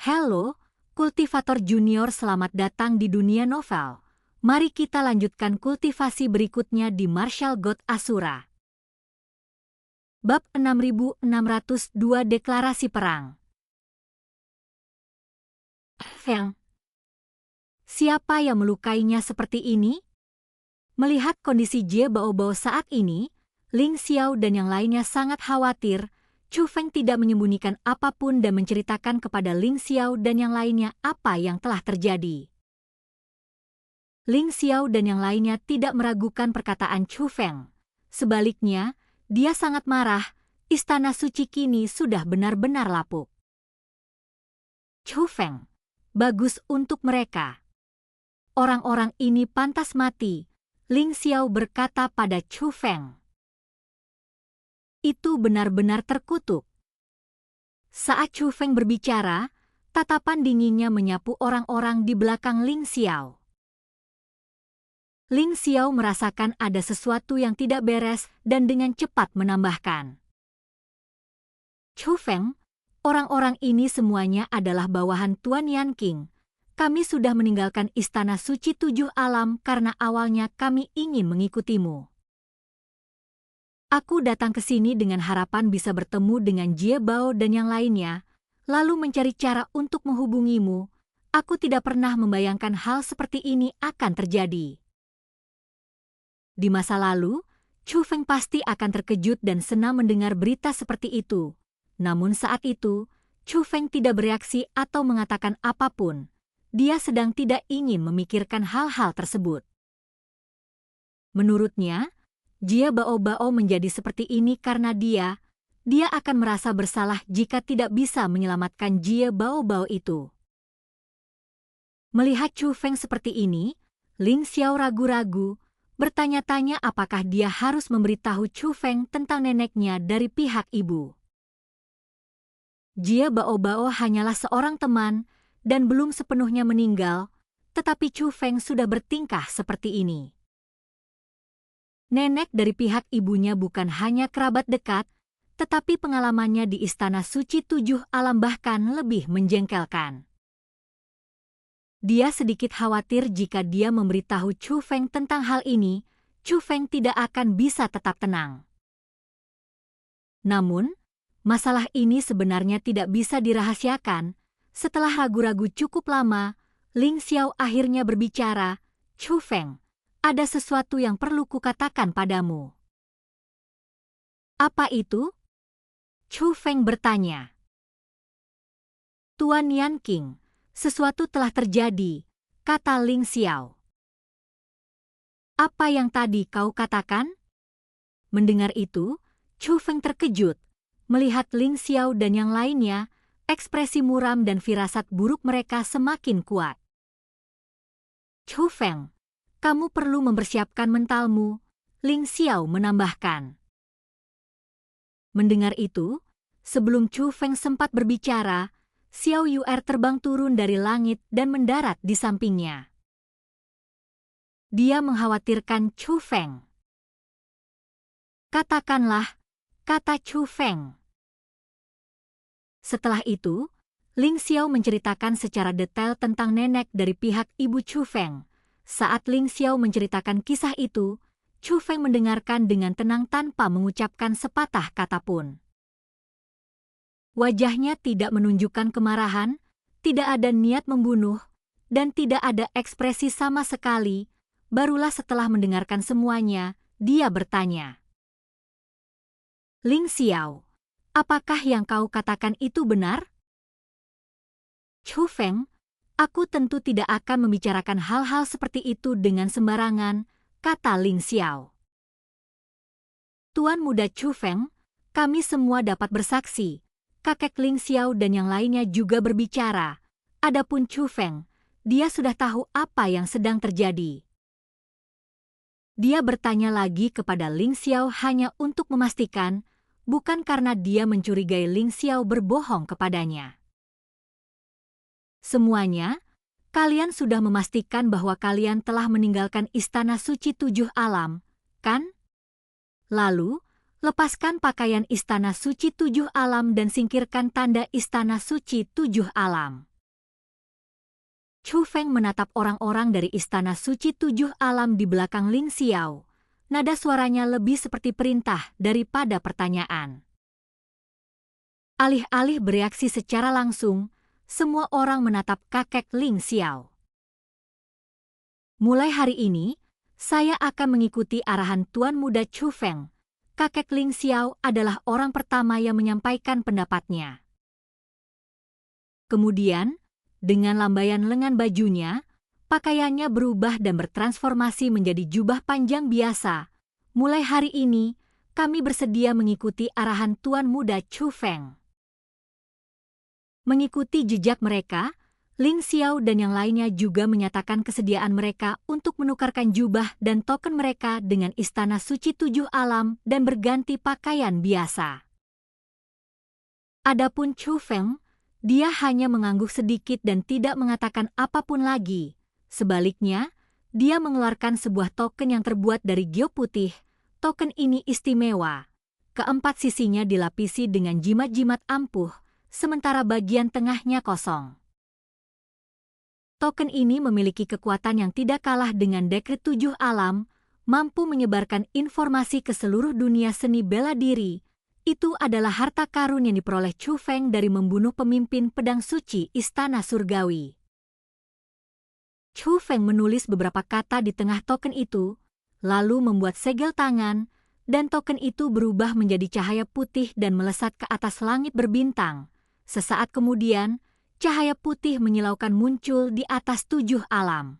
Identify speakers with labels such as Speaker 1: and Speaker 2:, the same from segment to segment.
Speaker 1: Halo, kultivator junior, selamat datang di dunia novel. Mari kita lanjutkan kultivasi berikutnya di Martial God Asura. Bab 6602 Deklarasi Perang. Feng. Siapa yang melukainya seperti ini? Melihat kondisi Jie Baobao saat ini, Ling Xiao dan yang lainnya sangat khawatir. Chu Feng tidak menyembunyikan apapun dan menceritakan kepada Ling Xiao dan yang lainnya apa yang telah terjadi. Ling Xiao dan yang lainnya tidak meragukan perkataan Chu Feng. Sebaliknya, dia sangat marah. Istana suci kini sudah benar-benar lapuk. Chu Feng, bagus untuk mereka. Orang-orang ini pantas mati, Ling Xiao berkata pada Chu Feng. Itu benar-benar terkutuk. Saat Chu Feng berbicara, tatapan dinginnya menyapu orang-orang di belakang Ling Xiao. Ling Xiao merasakan ada sesuatu yang tidak beres dan dengan cepat menambahkan. Chu Feng, orang-orang ini semuanya adalah bawahan Tuan Yanqing. Kami sudah meninggalkan Istana Suci Tujuh Alam karena awalnya kami ingin mengikutimu. Aku datang ke sini dengan harapan bisa bertemu dengan Jie Bao dan yang lainnya, lalu mencari cara untuk menghubungimu. Aku tidak pernah membayangkan hal seperti ini akan terjadi. Di masa lalu, Chu Feng pasti akan terkejut dan senang mendengar berita seperti itu. Namun saat itu, Chu Feng tidak bereaksi atau mengatakan apapun. Dia sedang tidak ingin memikirkan hal-hal tersebut. Menurutnya, Jie Baobao menjadi seperti ini karena dia akan merasa bersalah jika tidak bisa menyelamatkan Jie Baobao itu. Melihat Chu Feng seperti ini, Ling Xiao ragu-ragu, bertanya-tanya apakah dia harus memberitahu Chu Feng tentang neneknya dari pihak ibu. Jie Baobao hanyalah seorang teman dan belum sepenuhnya meninggal, tetapi Chu Feng sudah bertingkah seperti ini. Nenek dari pihak ibunya bukan hanya kerabat dekat, tetapi pengalamannya di Istana Suci Tujuh Alam bahkan lebih menjengkelkan. Dia sedikit khawatir jika dia memberitahu Chu Feng tentang hal ini, Chu Feng tidak akan bisa tetap tenang. Namun, masalah ini sebenarnya tidak bisa dirahasiakan. Setelah ragu-ragu cukup lama, Ling Xiao akhirnya berbicara, Chu Feng, ada sesuatu yang perlu kukatakan padamu. Apa itu? Chu Feng bertanya. Tuan Yanqing, sesuatu telah terjadi, kata Ling Xiao. Apa yang tadi kau katakan? Mendengar itu, Chu Feng terkejut. Melihat Ling Xiao dan yang lainnya, ekspresi muram dan firasat buruk mereka semakin kuat. Chu Feng, kamu perlu mempersiapkan mentalmu, Ling Xiao menambahkan. Mendengar itu, sebelum Chu Feng sempat berbicara, Xiao Yu'er terbang turun dari langit dan mendarat di sampingnya. Dia mengkhawatirkan Chu Feng. Katakanlah, kata Chu Feng. Setelah itu, Ling Xiao menceritakan secara detail tentang nenek dari pihak ibu Chu Feng. Saat Ling Xiao menceritakan kisah itu, Chu Feng mendengarkan dengan tenang tanpa mengucapkan sepatah kata pun. Wajahnya tidak menunjukkan kemarahan, tidak ada niat membunuh, dan tidak ada ekspresi sama sekali. Barulah setelah mendengarkan semuanya, dia bertanya. Ling Xiao, apakah yang kau katakan itu benar? Chu Feng, aku tentu tidak akan membicarakan hal-hal seperti itu dengan sembarangan, kata Ling Xiao. Tuan muda Chu Feng, kami semua dapat bersaksi. Kakek Ling Xiao dan yang lainnya juga berbicara. Adapun Chu Feng, dia sudah tahu apa yang sedang terjadi. Dia bertanya lagi kepada Ling Xiao hanya untuk memastikan, bukan karena dia mencurigai Ling Xiao berbohong kepadanya. Semuanya, kalian sudah memastikan bahwa kalian telah meninggalkan Istana Suci Tujuh Alam, kan? Lalu, lepaskan pakaian Istana Suci Tujuh Alam dan singkirkan tanda Istana Suci Tujuh Alam. Chu Feng menatap orang-orang dari Istana Suci Tujuh Alam di belakang Ling Xiao. Nada suaranya lebih seperti perintah daripada pertanyaan. Alih-alih bereaksi secara langsung, semua orang menatap kakek Ling Xiao. Mulai hari ini, saya akan mengikuti arahan Tuan Muda Chu Feng. Kakek Ling Xiao adalah orang pertama yang menyampaikan pendapatnya. Kemudian, dengan lambaian lengan bajunya, pakaiannya berubah dan bertransformasi menjadi jubah panjang biasa. Mulai hari ini, kami bersedia mengikuti arahan Tuan Muda Chu Feng. Mengikuti jejak mereka, Ling Xiao dan yang lainnya juga menyatakan kesediaan mereka untuk menukarkan jubah dan token mereka dengan Istana Suci Tujuh Alam dan berganti pakaian biasa. Adapun Chu Feng, dia hanya mengangguk sedikit dan tidak mengatakan apapun lagi. Sebaliknya, dia mengeluarkan sebuah token yang terbuat dari giok putih. Token ini istimewa. Keempat sisinya dilapisi dengan jimat-jimat ampuh, sementara bagian tengahnya kosong. Token ini memiliki kekuatan yang tidak kalah dengan dekret Tujuh Alam, mampu menyebarkan informasi ke seluruh dunia seni bela diri. Itu adalah harta karun yang diperoleh Chu Feng dari membunuh pemimpin pedang suci Istana Surgawi. Chu Feng menulis beberapa kata di tengah token itu, lalu membuat segel tangan, dan token itu berubah menjadi cahaya putih dan melesat ke atas langit berbintang. Sesaat kemudian, cahaya putih menyilaukan muncul di atas Tujuh Alam.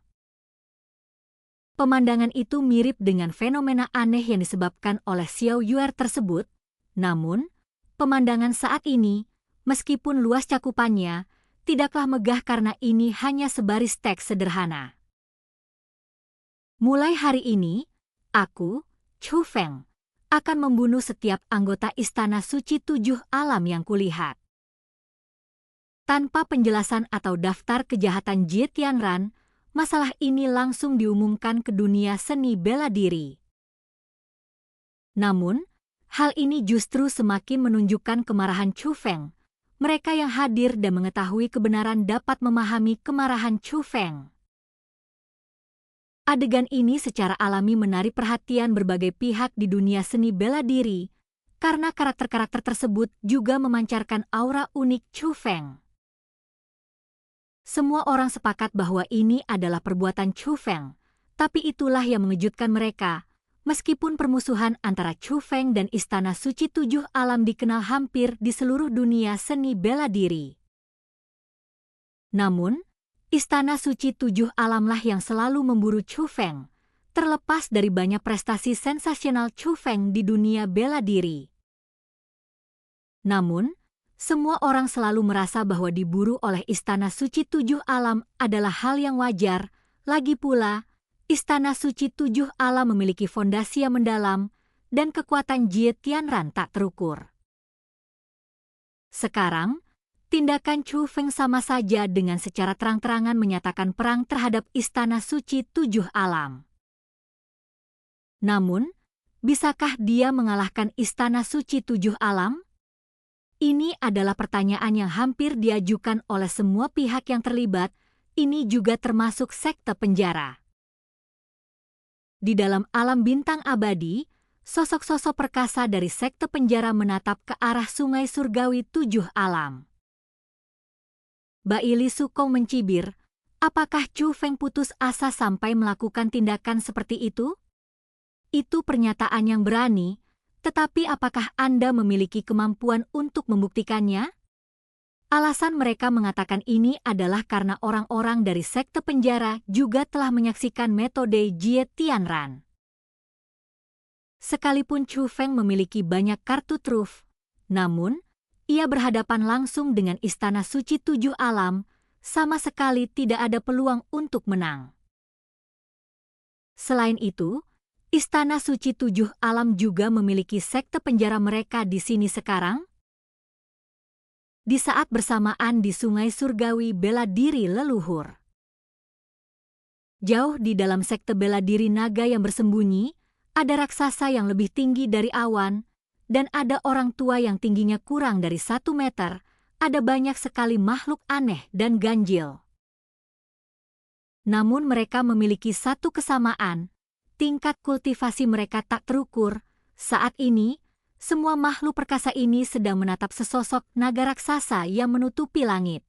Speaker 1: Pemandangan itu mirip dengan fenomena aneh yang disebabkan oleh Xiao Yuer tersebut. Namun, pemandangan saat ini, meskipun luas cakupannya, tidaklah megah karena ini hanya sebaris teks sederhana. Mulai hari ini, aku, Chu Feng, akan membunuh setiap anggota Istana Suci Tujuh Alam yang kulihat. Tanpa penjelasan atau daftar kejahatan Jie Tianran, masalah ini langsung diumumkan ke dunia seni bela diri. Namun, hal ini justru semakin menunjukkan kemarahan Chu Feng. Mereka yang hadir dan mengetahui kebenaran dapat memahami kemarahan Chu Feng. Adegan ini secara alami menarik perhatian berbagai pihak di dunia seni bela diri, karena karakter-karakter tersebut juga memancarkan aura unik Chu Feng. Semua orang sepakat bahwa ini adalah perbuatan Chu Feng, tapi itulah yang mengejutkan mereka. Meskipun permusuhan antara Chu Feng dan Istana Suci Tujuh Alam dikenal hampir di seluruh dunia seni bela diri. Namun, Istana Suci Tujuh Alamlah yang selalu memburu Chu Feng, terlepas dari banyak prestasi sensasional Chu Feng di dunia bela diri. Namun, semua orang selalu merasa bahwa diburu oleh Istana Suci Tujuh Alam adalah hal yang wajar. Lagi pula, Istana Suci Tujuh Alam memiliki fondasi yang mendalam dan kekuatan Jie Tianran tak terukur. Sekarang, tindakan Chu Feng sama saja dengan secara terang-terangan menyatakan perang terhadap Istana Suci Tujuh Alam. Namun, bisakah dia mengalahkan Istana Suci Tujuh Alam? Ini adalah pertanyaan yang hampir diajukan oleh semua pihak yang terlibat. Ini juga termasuk sekte penjara. Di dalam alam bintang abadi, sosok-sosok perkasa dari sekte penjara menatap ke arah sungai surgawi Tujuh Alam. Bai Li Sukong mencibir, apakah Chu Feng putus asa sampai melakukan tindakan seperti itu? Itu pernyataan yang berani, tetapi apakah Anda memiliki kemampuan untuk membuktikannya? Alasan mereka mengatakan ini adalah karena orang-orang dari sekte penjara juga telah menyaksikan metode Jie Tianran. Sekalipun Chu Feng memiliki banyak kartu truf, namun, ia berhadapan langsung dengan Istana Suci Tujuh Alam, sama sekali tidak ada peluang untuk menang. Selain itu, Istana Suci Tujuh Alam juga memiliki sekte penjara mereka di sini sekarang. Di saat bersamaan di sungai surgawi bela diri leluhur. Jauh di dalam sekte bela diri naga yang bersembunyi, ada raksasa yang lebih tinggi dari awan, dan ada orang tua yang tingginya kurang dari 1 meter, ada banyak sekali makhluk aneh dan ganjil. Namun mereka memiliki satu kesamaan, tingkat kultivasi mereka tak terukur. Saat ini, semua makhluk perkasa ini sedang menatap sesosok naga raksasa yang menutupi langit.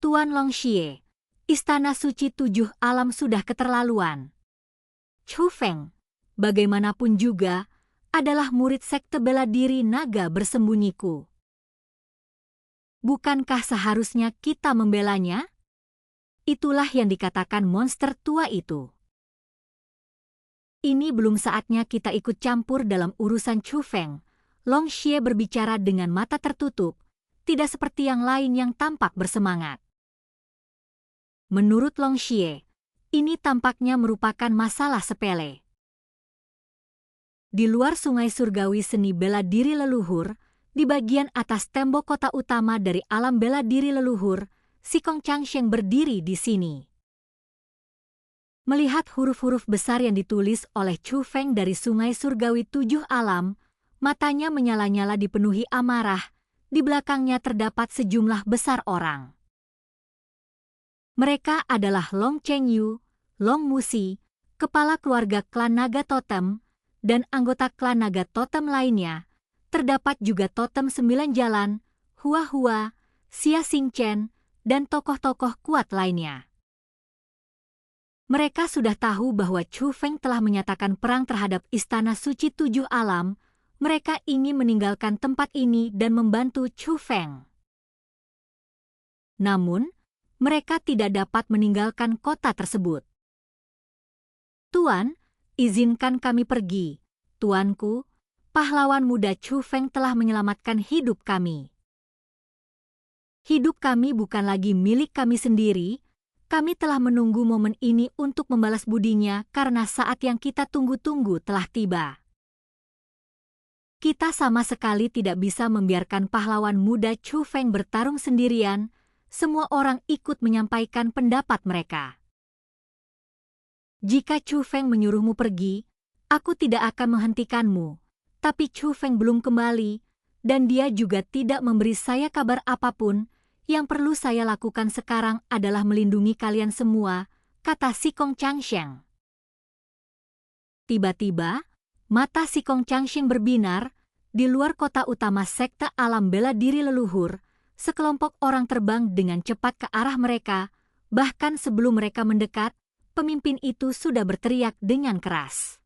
Speaker 1: Tuan Longxie, Istana Suci 7 Alam sudah keterlaluan. Chu Feng, bagaimanapun juga, adalah murid sekte bela diri naga bersembunyiku. Bukankah seharusnya kita membelanya? Itulah yang dikatakan monster tua itu. Ini belum saatnya kita ikut campur dalam urusan Chu Feng. Longxie berbicara dengan mata tertutup, tidak seperti yang lain yang tampak bersemangat. Menurut Longxie, ini tampaknya merupakan masalah sepele. Di luar sungai surgawi seni bela diri leluhur, di bagian atas tembok kota utama dari alam bela diri leluhur, Sikong Changsheng berdiri di sini. Melihat huruf-huruf besar yang ditulis oleh Chu Feng dari sungai surgawi 7 alam, matanya menyala-nyala dipenuhi amarah. Di belakangnya terdapat sejumlah besar orang. Mereka adalah Long Chengyu, Long Musi, kepala keluarga klan naga totem, dan anggota klan naga totem lainnya. Terdapat juga totem 9 jalan, Hua Hua, Xia Xingchen, dan tokoh-tokoh kuat lainnya. Mereka sudah tahu bahwa Chu Feng telah menyatakan perang terhadap Istana Suci 7 Alam. Mereka ingin meninggalkan tempat ini dan membantu Chu Feng. Namun, mereka tidak dapat meninggalkan kota tersebut. Tuan, izinkan kami pergi. Tuanku, pahlawan muda Chu Feng telah menyelamatkan hidup kami. Hidup kami bukan lagi milik kami sendiri. Kami telah menunggu momen ini untuk membalas budinya karena saat yang kita tunggu-tunggu telah tiba. Kita sama sekali tidak bisa membiarkan pahlawan muda Chu Feng bertarung sendirian. Semua orang ikut menyampaikan pendapat mereka. Jika Chu Feng menyuruhmu pergi, aku tidak akan menghentikanmu. Tapi Chu Feng belum kembali, dan dia juga tidak memberi saya kabar apapun. Yang perlu saya lakukan sekarang adalah melindungi kalian semua, kata Sikong Changsheng. Tiba-tiba, mata Sikong Changsheng berbinar. Di luar kota utama sekte alam bela diri leluhur, sekelompok orang terbang dengan cepat ke arah mereka. Bahkan sebelum mereka mendekat, pemimpin itu sudah berteriak dengan keras.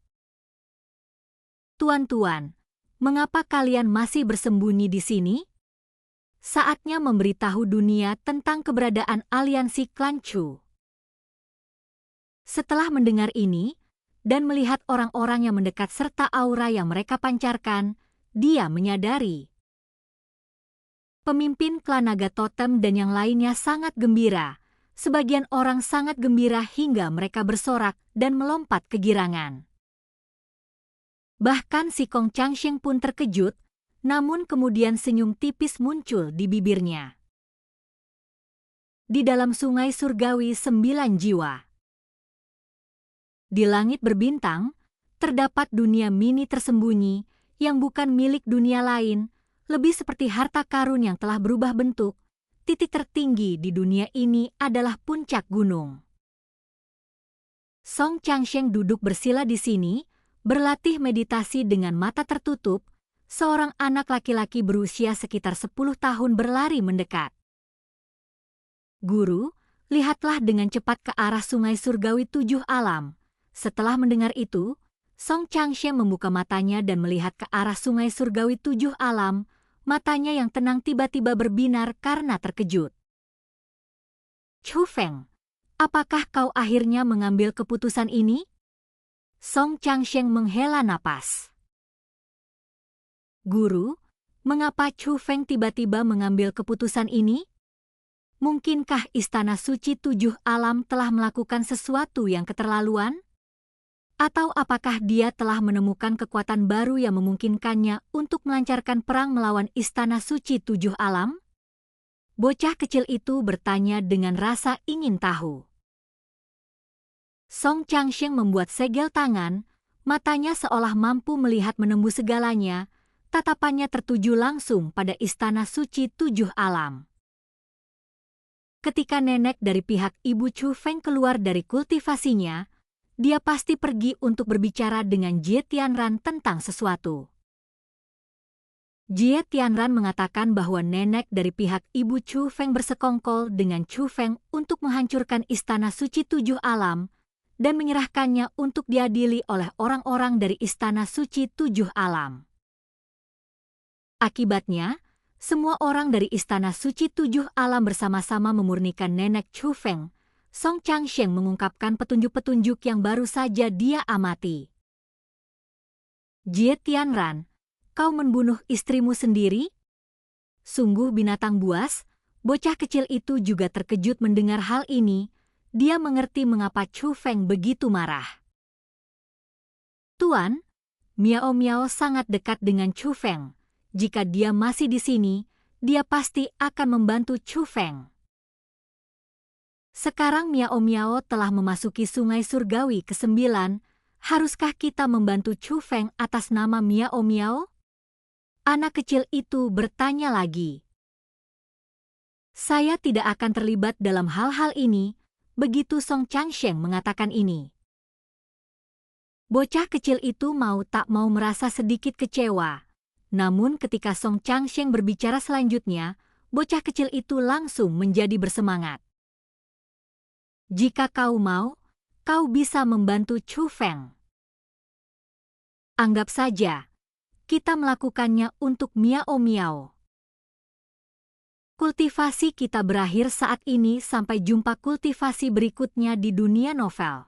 Speaker 1: Tuan-tuan, mengapa kalian masih bersembunyi di sini? Saatnya memberitahu dunia tentang keberadaan aliansi klan Chu. Setelah mendengar ini, dan melihat orang-orang yang mendekat serta aura yang mereka pancarkan, dia menyadari. Pemimpin klan naga totem dan yang lainnya sangat gembira. Sebagian orang sangat gembira hingga mereka bersorak dan melompat kegirangan. Bahkan Sikong Changsheng pun terkejut, namun kemudian senyum tipis muncul di bibirnya. Di dalam sungai surgawi 9 jiwa. Di langit berbintang, terdapat dunia mini tersembunyi yang bukan milik dunia lain, lebih seperti harta karun yang telah berubah bentuk. Titik tertinggi di dunia ini adalah puncak gunung. Song Changsheng duduk bersila di sini, berlatih meditasi dengan mata tertutup. Seorang anak laki-laki berusia sekitar 10 tahun berlari mendekat. Guru, lihatlah dengan cepat ke arah sungai surgawi 7 alam. Setelah mendengar itu, Song Changsheng membuka matanya dan melihat ke arah sungai surgawi 7 alam. Matanya yang tenang tiba-tiba berbinar karena terkejut. Chu Feng, apakah kau akhirnya mengambil keputusan ini? Song Changsheng menghela napas. Guru, mengapa Chu Feng tiba-tiba mengambil keputusan ini? Mungkinkah Istana Suci 7 Alam telah melakukan sesuatu yang keterlaluan? Atau apakah dia telah menemukan kekuatan baru yang memungkinkannya untuk melancarkan perang melawan Istana Suci 7 Alam? Bocah kecil itu bertanya dengan rasa ingin tahu. Song Changsheng membuat segel tangan, matanya seolah mampu melihat menembus segalanya, tatapannya tertuju langsung pada Istana Suci 7 Alam. ketika nenek dari pihak Ibu Chu Feng keluar dari kultivasinya, dia pasti pergi untuk berbicara dengan Jie Tianran tentang sesuatu. Jie Tianran mengatakan bahwa nenek dari pihak Ibu Chu Feng bersekongkol dengan Chu Feng untuk menghancurkan Istana Suci Tujuh Alam dan menyerahkannya untuk diadili oleh orang-orang dari Istana Suci Tujuh Alam. Akibatnya, semua orang dari Istana Suci Tujuh Alam bersama-sama memurnikan nenek Chu Feng. Song Changsheng mengungkapkan petunjuk-petunjuk yang baru saja dia amati. Jie Tianran, kau membunuh istrimu sendiri? Sungguh binatang buas, bocah kecil itu juga terkejut mendengar hal ini. Dia mengerti mengapa Chu Feng begitu marah. Tuan, Miao Miao sangat dekat dengan Chu Feng. Jika dia masih di sini, dia pasti akan membantu Chu Feng. Sekarang Miao Miao telah memasuki Sungai Surgawi ke-9. Haruskah kita membantu Chu Feng atas nama Miao Miao? Anak kecil itu bertanya lagi. Saya tidak akan terlibat dalam hal-hal ini, begitu Song Changsheng mengatakan ini. Bocah kecil itu mau tak mau merasa sedikit kecewa. Namun ketika Song Changsheng berbicara selanjutnya, bocah kecil itu langsung menjadi bersemangat. Jika kau mau, kau bisa membantu Chu Feng. Anggap saja, kita melakukannya untuk Miao Miao. Kultivasi kita berakhir saat ini, sampai jumpa kultivasi berikutnya di dunia novel.